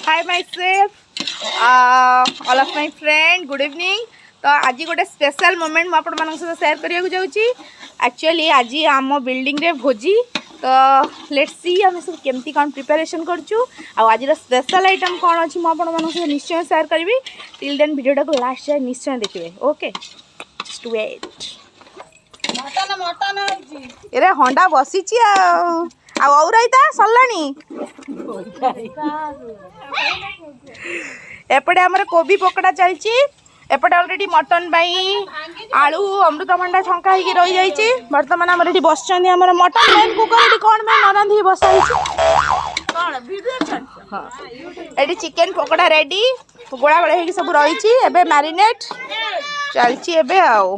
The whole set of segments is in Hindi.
Hi myself, all of my friend. Good evening. तो आज गोटे स्पेशल मोमेंट मुझे आपण मान सहित शेयर करने जाऊँगी। एक्चुअली आज आम बिल्डिंग रे भोजी तो लेट्स सी आम सब केमती कौन प्रिपरेशन करचु आज स्पेशल आइटम कौन अच्छी मुझे मान सहित निश्चय शेयर करी। टिल देन वीडियो को लास्ट जाए निश्चय देखिए। Okay just wait. एरे हंडा बसी आउराइता सरलानी एपटे आमर कोबी पकड़ा चलची एपटे ऑलरेडी मटन बाई आलू अमृतभंडा छंका होगी रही जाइए। बर्तमान आमर ये बस मटन मैन कुकर कौन मैं न रांधि बसा ये चिकेन पकड़ा रेडी गोड़ा गोड़ा हो सब रही एबे मैरिनेट चलची एबे आओ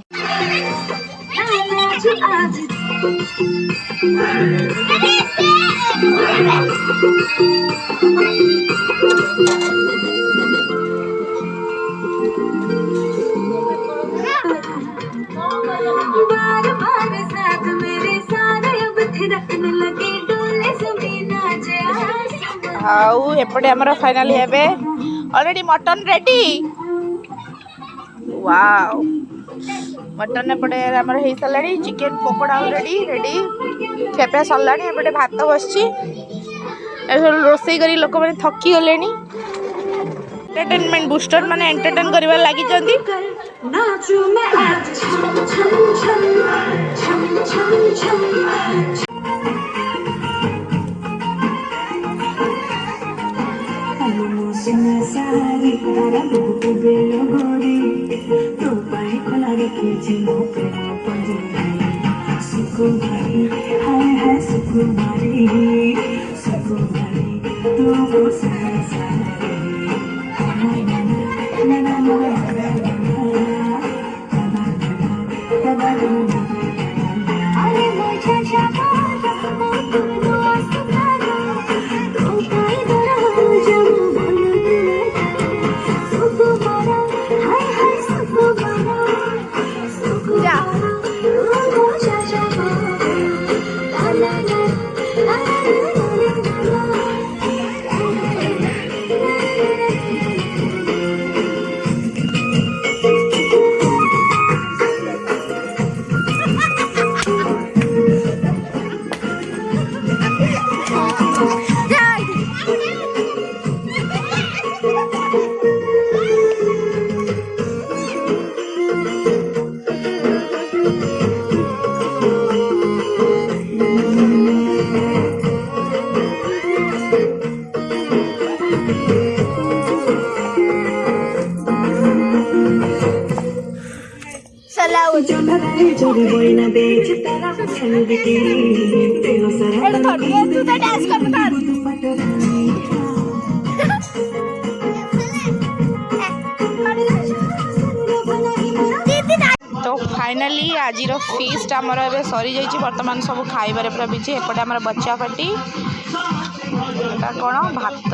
हाउ एपटे हमर फाइनली हेबे already mutton ready. Wow mutton एपटे हमर हे सलाडी चिकन पकोड़ा ऑलरेडी रेडी खेपे सलाडी एपटे भात बसची रोसई करी लोक माने थकी गलेनी एंटरटेनमेंट बूस्टर माने एंटरटेन करबा लागि जंदी नाचू मैं आज छम छम छम छम सारी तारा बुकु बेलो गोरी तो पाई खोला रखे जिमो प्रेम पंजरी सुकु भाई हाय हाय सुकु भाई तू वो सारी अरे मुझे जाना तो फाइनली आज फीस्ट आमर ए सरी जाइए। बर्तमान सब खाइबार पूरा बिजी एपटे आमर बच्चा पार्टी कौन भात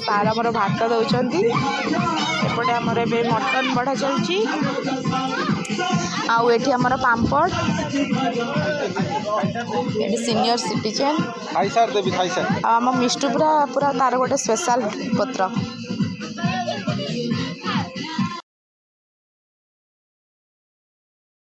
सार आमर भात दौरान एपटे आमर ए मटन बढ़ा चलची आउ एठी आमर पाम्पड़ ये सीनियर सिटीजन आम मिष्टू पूरा पूरा तार गोटे स्पेशल पत्र